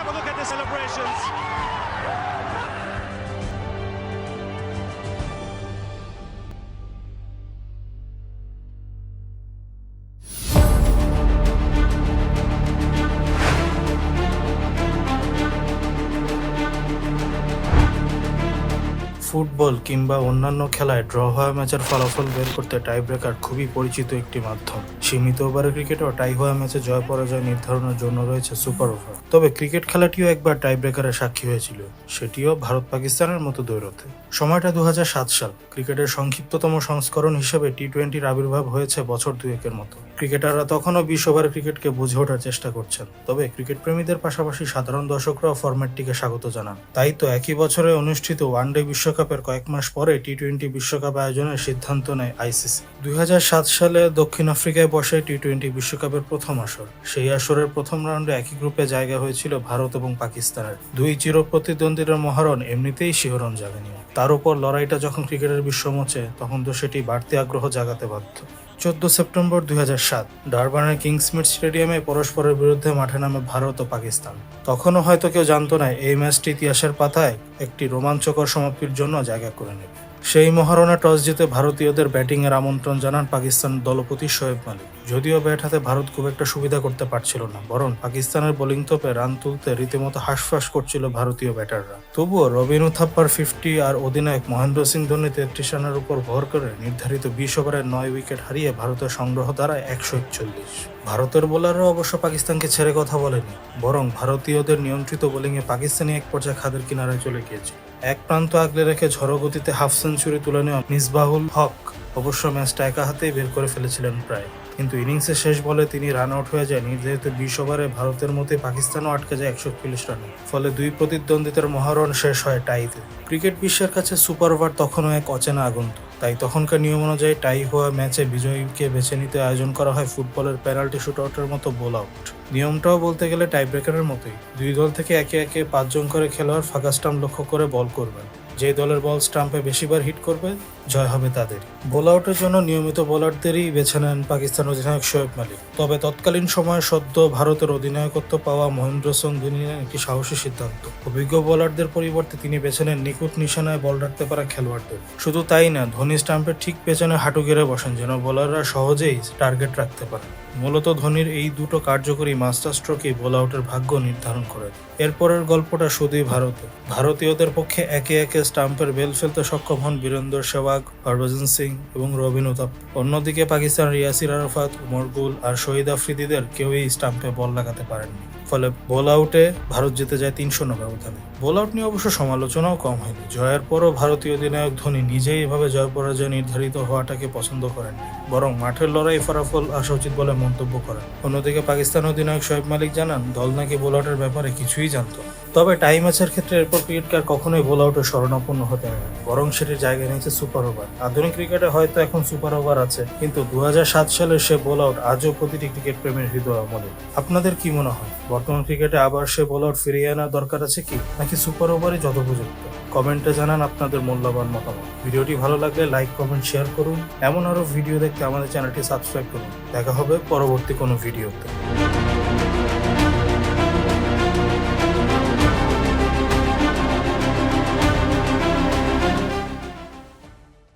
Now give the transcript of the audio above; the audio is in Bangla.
a look at the celebrations. Football কিংবা অন্যান্য খেলায় ড্র হওয়া ম্যাচের ফলাফল বের করতে টাই ব্রেকার খুবই পরিচিত একটি মাধ্যম। সীমিত ওভারের ক্রিকেটেও টাই হওয়া ম্যাচে জয় পরাজয় নির্ধারণের জন্য রয়েছে সুপার ওভার। তবে ক্রিকেট খেলাটিও একবার টাই ব্রেকারের সাক্ষী হয়েছিল, সেটিও ভারত পাকিস্তানের মতো দ্বৈরথে। সময়টা 2007 সাল। ক্রিকেটের সংক্ষিপ্ততম সংস্করণ হিসেবে টি-20-র আবির্ভাব হয়েছে বছর দুয়েকের মতো। ক্রিকেটাররা তখনও 20 ওভারের ক্রিকেটকে বুঝে ওঠার চেষ্টা করছেন, তবে ক্রিকেট প্রেমীদের পাশাপাশি সাধারণ দর্শকরাও ফরম্যাটটিকে স্বাগত জানান। তাই তো একই বছরে অনুষ্ঠিত ওয়ানডে বিশ্বকাপের কয়েক মাস পরে টি-20 বিশ্বকাপ আয়োজনের সিদ্ধান্ত নেয় আইসিসি। 2007 সালে দক্ষিণ আফ্রিকায় বসে টি-20 বিশ্বকাপের প্রথম আসর। সেই আসরের প্রথম রাউন্ডে একই গ্রুপে জায়গা হয়েছিল ভারত এবং পাকিস্তানের। দুই চির প্রতিদ্বন্দ্বীর মহরণ এমনিতেই শিহরণ জাগানি। তার উপর লড়াইটা যখন ক্রিকেটের বিশ্ব মোচে, তখন তো সেটি বাড়তি আগ্রহ জাগাতে বাধ্য। 14 সেপ্টেম্বর 2007 ডারবানের কিংসমিড স্টেডিয়ামে পরস্পরের বিরুদ্ধে মাঠে নামে ভারত ও পাকিস্তান। তখনও হয়তো কেউ জানতো না এই ম্যাচটি ইতিহাসের পাতায় একটি রোমাঞ্চকর সমাপ্তির জন্য জায়গা করে নেবে। সেই মহারণে টস জিতে ভারতীয়দের ব্যাটিংয়ের আমন্ত্রণ জানান পাকিস্তান দলপতি শোয়েব মালিক। যদিও ব্যাট হাতে ভারত খুব একটা সুবিধা করতে পারছিল না, বরং পাকিস্তানের বোলিং তোপে রান তুলতে রীতিমতো হাঁসফাঁস করছিল ভারতীয় ব্যাটাররা। তবুও রবিন উথাপ্পার 50 আর অধিনায়ক মহেন্দ্র সিং ধোনি 33 রানের উপর ভর করে নির্ধারিত 20 ওভারে 9 উইকেট হারিয়ে ভারতের সংগ্রহ দাঁড়ায় 141। ভারতের বোলাররা অবশ্য পাকিস্তানকে ছেড়ে কথা বলেনি, বরং ভারতীয়দের নিয়ন্ত্রিত বোলিংয়ে পাকিস্তানি এক পর্যায়ে খাদের কিনারায় চলে গিয়েছে। এক প্রান্ত আগলে রেখে ঝড়ো গতিতে হাফ সেঞ্চুরি তুলে নেওয়া মিসবাহুল হক অবশ্য ম্যাচটা একা হাতেই বের করে ফেলেছিলেন প্রায়, কিন্তু ইনিংসের শেষ বলে তিনি রান আউট হয়ে যায়। নির্ধারিত 20 ওভারে ভারতের মতে পাকিস্তানও আটকে যায় 141 রানে। ফলে দুই প্রতিদ্বন্দ্বিতার মহারণ শেষ হয় টাইতে। ক্রিকেট বিশ্বের কাছে সুপার ওভার তখনও এক অচেনা আগন্তুক। তাই তখনকার নিয়ম অনুযায়ী টাই হওয়া ম্যাচে বিজয়ীকে বেছে নিতে আয়োজন করা হয় ফুটবলের পেনাল্টি শুটআউটের মতো বোল আউট। নিয়মটাও বলতে গেলে টাই ব্রেকারের মতোই। দুই দল থেকে একে একে 5 জন করে খেলোয়াড় ফাঁকা স্টাম্প লক্ষ্য করে বল করবেন। যে দলের বল স্টাম্পে বেশিবার হিট করবে জয় হবে তাদের। বোল আউটের জন্য নিয়মিত বোলারদেরই বেছে নেন পাকিস্তান অধিনায়ক শোয়েব মালিক। তবে তৎকালীন সময়ে সদ্য ভারতের অধিনায়কত্ব পাওয়া মহেন্দ্র সিং ধোনি নেন একটি সাহসী সিদ্ধান্ত। অভিজ্ঞ বোলারদের পরিবর্তে তিনি বেছে নেন নিখুঁত নিশানায় বল রাখতে পারা খেলোয়াড়দের। শুধু তাই না, ধোনি স্টাম্পের ঠিক পেছনে হাঁটু গেড়ে বসেন যেন বোলাররা সহজেই টার্গেট রাখতে পারে। মূলত ধোনির এই দুটো কার্যকরী মাস্টার স্ট্রোকই বোল আউটের ভাগ্য নির্ধারণ করে। এরপরের গল্পটা শুধুই ভারতীয়দের পক্ষে একে একে স্টাম্পের বেল ফেলতে সক্ষম হন বীরেন্দর সেহবাগ, হরভজন সিং এবং রবিন উথাপ্পা। অন্যদিকে পাকিস্তানের ইয়াসির আরাফাত, উমর গুল আর শহীদ আফ্রিদিদের কেউই স্টাম্পে বল লাগাতে পারেননি। ফলে বোল আউটে ভারত জিতে যায় 3-0 ব্যবধানে। বোল আউট নিয়ে অবশ্য সমালোচনাও কম হয়নি। জয়ের পরও ভারতীয় অধিনায়ক ধোনি নিজেই এভাবে জয় পরাজয় নির্ধারিত হওয়াটাকে পছন্দ করেননি, বরং মাঠের লড়াই ফলাফল আসা উচিত বলে মন্তব্য করেন। অন্যদিকে পাকিস্তান অধিনায়ক শোয়েব মালিক জানান দল নাকি বোল আউটের ব্যাপারে কিছুই জানতো। তবে টাই ম্যাচের ক্ষেত্রে এরপর ক্রিকেটকে কখনোই বোল আউটের শরণাপন্ন হতে হয় না, বরং সেটির জায়গায় নিয়েছে সুপার ওভার। আধুনিক ক্রিকেটে হয়তো এখন সুপার ওভার আছে, কিন্তু 2007 সালের সে বোল আউট আজও প্রতিটি ক্রিকেট প্রেমীর হৃদয় অমলে। আপনাদের কি মনে হয়, বর্তমান ক্রিকেটে আবার সে বোল আউট ফিরিয়ে আনার দরকার আছে কি, নাকি সুপার ওভারই যথোপযুক্ত? কমেন্টে জানান আপনাদের মূল্যবান মতামত। ভিডিওটি ভালো লাগলে লাইক, কমেন্ট, শেয়ার করুন। এমন আরও ভিডিও দেখতে আমাদের চ্যানেলটি সাবস্ক্রাইব করুন। দেখা হবে পরবর্তী কোনো ভিডিওতে।